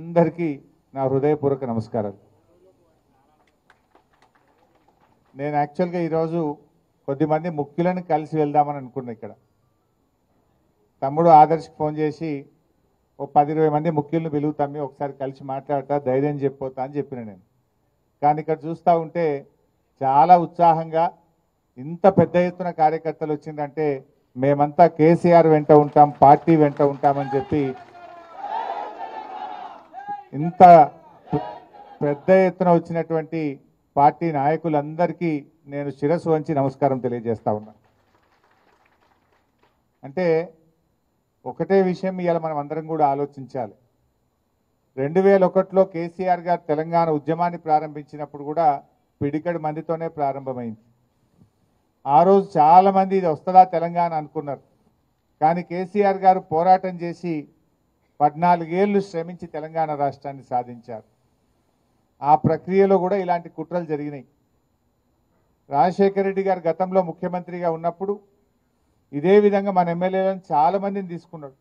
అందరికీ నా హృదయపూర్వక నమస్కారాలు. నేను యాక్చువల్గా ఈరోజు కొద్దిమంది ముఖ్యులను కలిసి వెళ్దామని అనుకున్నా. ఇక్కడ తమ్ముడు ఆదర్శకి ఫోన్ చేసి ఓ 10-20 మంది ముఖ్యులను పిలుగుతామి, ఒకసారి కలిసి మాట్లాడతా, ధైర్యం చెప్పొతా అని చెప్పిన నేను. కానీ ఇక్కడ చూస్తూ ఉంటే చాలా ఉత్సాహంగా ఇంత పెద్ద ఎత్తున కార్యకర్తలు వచ్చిందంటే మేమంతా కేసీఆర్ వెంట ఉంటాం, పార్టీ వెంట ఉంటామని చెప్పి ఇంత పెద్ద ఎత్తున వచ్చినటువంటి పార్టీ నాయకులందరికీ నేను శిరస్సు వంచి నమస్కారం తెలియజేస్తా ఉన్నా. అంటే ఒకటే విషయం ఇవాళ మనం అందరం కూడా ఆలోచించాలి. 2001లో కేసీఆర్ గారు తెలంగాణ ఉద్యమాన్ని ప్రారంభించినప్పుడు కూడా పిడికడి మందితోనే ప్రారంభమైంది. ఆ రోజు చాలామంది ఇది వస్తుందా తెలంగాణ అనుకున్నారు. కానీ కేసీఆర్ గారు పోరాటం చేసి 14 ఏళ్ళు శ్రమించి తెలంగాణ రాష్ట్రాన్ని సాధించారు. ఆ ప్రక్రియలో కూడా ఇలాంటి కుట్రలు జరిగినాయి. రాజశేఖర రెడ్డి గారు గతంలో ముఖ్యమంత్రిగా ఉన్నప్పుడు ఇదే విధంగా మన ఎమ్మెల్యేలను చాలామందిని తీసుకున్నారు.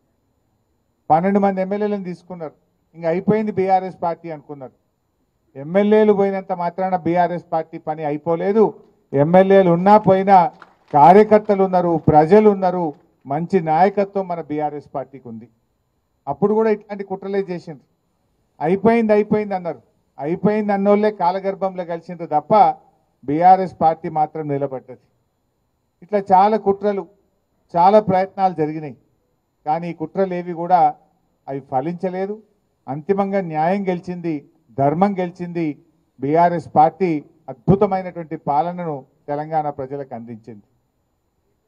12 మంది ఎమ్మెల్యేలను తీసుకున్నారు. ఇంకా అయిపోయింది బీఆర్ఎస్ పార్టీ అనుకున్నారు. ఎమ్మెల్యేలు పోయినంత మాత్రాన బీఆర్ఎస్ పార్టీ పని అయిపోలేదు. ఎమ్మెల్యేలు ఉన్నా పోయినా కార్యకర్తలు ఉన్నారు, ప్రజలు ఉన్నారు, మంచి నాయకత్వం మన బీఆర్ఎస్ పార్టీకి ఉంది. అప్పుడు కూడా ఇట్లాంటి కుట్రలే చేసిండ్రు. అయిపోయింది అన్నారు. అయిపోయింది అన్నోళ్ళే కాలగర్భంలో కలిసిండ్రు తప్ప బీఆర్ఎస్ పార్టీ మాత్రం నిలబడ్డది. ఇట్లా చాలా కుట్రలు, చాలా ప్రయత్నాలు జరిగినాయి. కానీ ఈ కుట్రలు ఏవి కూడా అవి ఫలించలేదు. అంతిమంగా న్యాయం గెలిచింది, ధర్మం గెలిచింది. బీఆర్ఎస్ పార్టీ అద్భుతమైనటువంటి పాలనను తెలంగాణ ప్రజలకు అందించింది.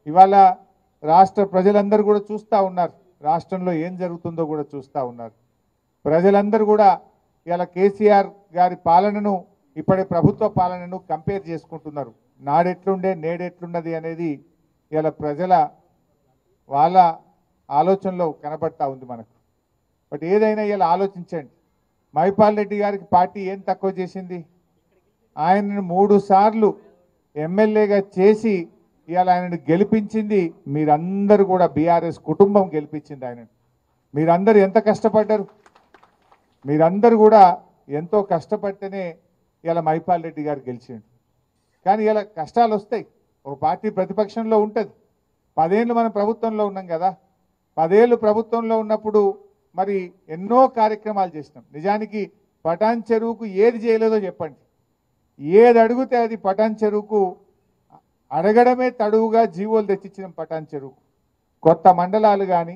ఇవాళ రాష్ట్ర ప్రజలందరూ కూడా చూస్తూ ఉన్నారు. రాష్ట్రంలో ఏం జరుగుతుందో కూడా చూస్తూ ఉన్నారు. ప్రజలందరూ కూడా ఇలా కేసీఆర్ గారి పాలనను ఇప్పటి ప్రభుత్వ పాలనను కంపేర్ చేసుకుంటున్నారు. నాడెట్లుండే నేడెట్లున్నది అనేది ఇలా ప్రజల వాళ్ళ ఆలోచనలో కనబడతా ఉంది మనకు. బట్ ఏదైనా ఇలా ఆలోచించండి. మైపాల్ రెడ్డి గారికి పార్టీ ఏం తక్కువ చేసింది? ఆయనను 3 సార్లు ఎమ్మెల్యేగా చేసి ఇవాళ ఆయనను గెలిపించింది మీరందరూ కూడా. బీఆర్ఎస్ కుటుంబం గెలిపించింది ఆయనను. మీరందరూ ఎంత కష్టపడ్డారు? మీరందరూ కూడా ఎంతో కష్టపడితేనే ఇలా మైపాల్ రెడ్డి గారు గెలిచిండు. కానీ ఇలా కష్టాలు వస్తాయి. ఒక పార్టీ ప్రతిపక్షంలో ఉంటుంది. 10 ఏళ్ళు మనం ప్రభుత్వంలో ఉన్నాం కదా. 10 ఏళ్ళు ప్రభుత్వంలో ఉన్నప్పుడు మరి ఎన్నో కార్యక్రమాలు చేసినాం. నిజానికి పటాన్ చెరువుకు ఏది చేయలేదో చెప్పండి. ఏది అడిగితే అది పటాన్ చెరువుకు అడగడమే తడువుగా జీవోలు తెచ్చిచ్చినాం. పటాన్ చెరువుకు కొత్త మండలాలు కానీ,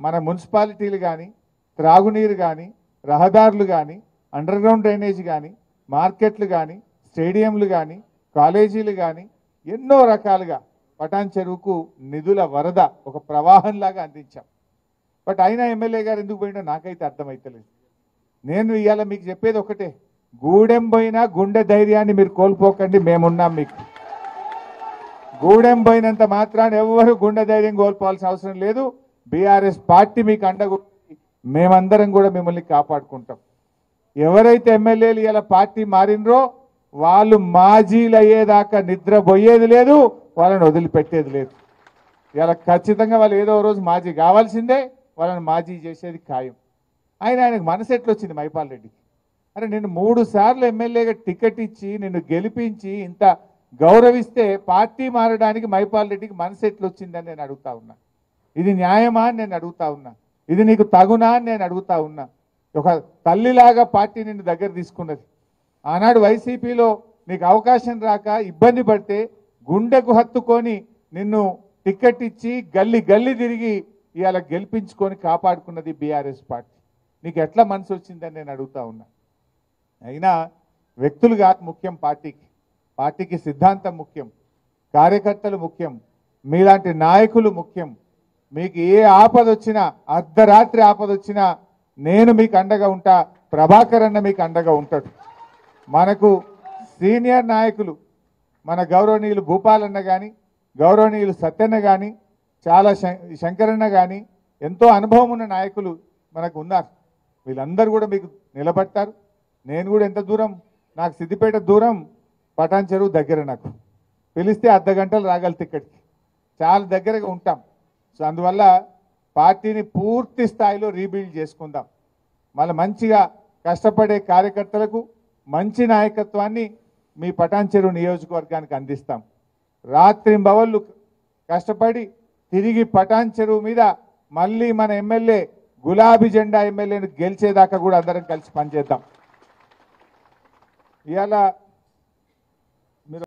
మన మున్సిపాలిటీలు కానీ, త్రాగునీరు కానీ, రహదారులు కానీ, అండర్ గ్రౌండ్ డ్రైనేజ్ కానీ, మార్కెట్లు కానీ, స్టేడియంలు కానీ, కాలేజీలు కానీ ఎన్నో రకాలుగా పటాన్ చెరువుకు నిధుల వరద ఒక ప్రవాహంలాగా అందించాం. బట్ అయినా ఎమ్మెల్యే గారు ఎందుకు పోయినా నాకైతే అర్థమవుతలేదు. నేను ఇవాళ మీకు చెప్పేది ఒకటే, గూడెం పోయినా గుండె ధైర్యాన్ని మీరు కోల్పోకండి. మేమున్నాం మీకు. గూడెం పోయినంత మాత్రాన్ని ఎవరు గుండె ధైర్యం కోల్పోవాల్సిన అవసరం లేదు. బీఆర్ఎస్ పార్టీ మీకు అండగా మేమందరం కూడా మిమ్మల్ని కాపాడుకుంటాం. ఎవరైతే ఎమ్మెల్యేలు ఇలా పార్టీ మారినరో వాళ్ళు మాజీలు అయ్యేదాకా నిద్రపోయేది లేదు, వాళ్ళని వదిలిపెట్టేది లేదు. ఇలా ఖచ్చితంగా వాళ్ళు ఏదో రోజు మాజీ కావాల్సిందే, వాళ్ళని మాజీ చేసేది ఖాయం. ఆయనకు మనసు ఎట్లొచ్చింది మైపాల్ రెడ్డికి? అరే నేను 3 సార్లు ఎమ్మెల్యేగా టికెట్ ఇచ్చి నిన్ను గెలిపించి ఇంత గౌరవిస్తే పార్టీ మారడానికి మైపాల్ రెడ్డికి మనసు ఎట్లొచ్చిందని నేను అడుగుతా ఉన్నా. ఇది న్యాయమా అని నేను అడుగుతా ఉన్నా. ఇది నీకు తగునా అని నేను అడుగుతా ఉన్నా. ఒక తల్లిలాగా పార్టీ నిన్ను దగ్గర తీసుకున్నది. ఆనాడు వైసీపీలో నీకు అవకాశం రాక ఇబ్బంది పడితే గుండెకు హత్తుకొని నిన్ను టికెట్ ఇచ్చి గల్లీ గల్లీ తిరిగి ఇవాళ గెలిపించుకొని కాపాడుకున్నది బీఆర్ఎస్ పార్టీ. నీకు ఎట్లా మనసు వచ్చిందని నేను అడుగుతా ఉన్నా. అయినా వ్యక్తులు కాదు ముఖ్యం పార్టీకి. పార్టీకి సిద్ధాంతం ముఖ్యం, కార్యకర్తలు ముఖ్యం, మీలాంటి నాయకులు ముఖ్యం. మీకు ఏ ఆపద వచ్చినా, అర్ధరాత్రి ఆపద వచ్చినా నేను మీకు అండగా ఉంటా, ప్రభాకర్ అన్న మీకు అండగా ఉంటాడు. మనకు సీనియర్ నాయకులు మన గౌరవనీయులు భూపాలన్న కానీ, గౌరవనీయులు సత్యన్న కానీ, చాలా శంకరన్న కానీ ఎంతో అనుభవం ఉన్న నాయకులు మనకు ఉన్నారు. వీళ్ళందరూ కూడా మీకు నిలబడతారు. నేను కూడా ఎంత దూరం, నాకు సిద్దిపేట దూరం, పటాన్ చెరువు దగ్గర. నాకు పిలిస్తే అర్ధ గంటలు రాగలితే ఇక్కడికి, చాలా దగ్గరగా ఉంటాం. సో అందువల్ల పార్టీని పూర్తి స్థాయిలో రీబిల్డ్ చేసుకుందాం. మళ్ళీ మంచిగా కష్టపడే కార్యకర్తలకు మంచి నాయకత్వాన్ని మీ పటాన్చెరు నియోజకవర్గానికి అందిస్తాం. రాత్రింబవళ్ళు కష్టపడి తిరిగి పటాన్చెరు మీద మళ్ళీ మన ఎమ్మెల్యే గులాబీ జెండా ఎమ్మెల్యేను గెలిచేదాకా కూడా అందరం కలిసి పనిచేద్దాం. ఇవాళ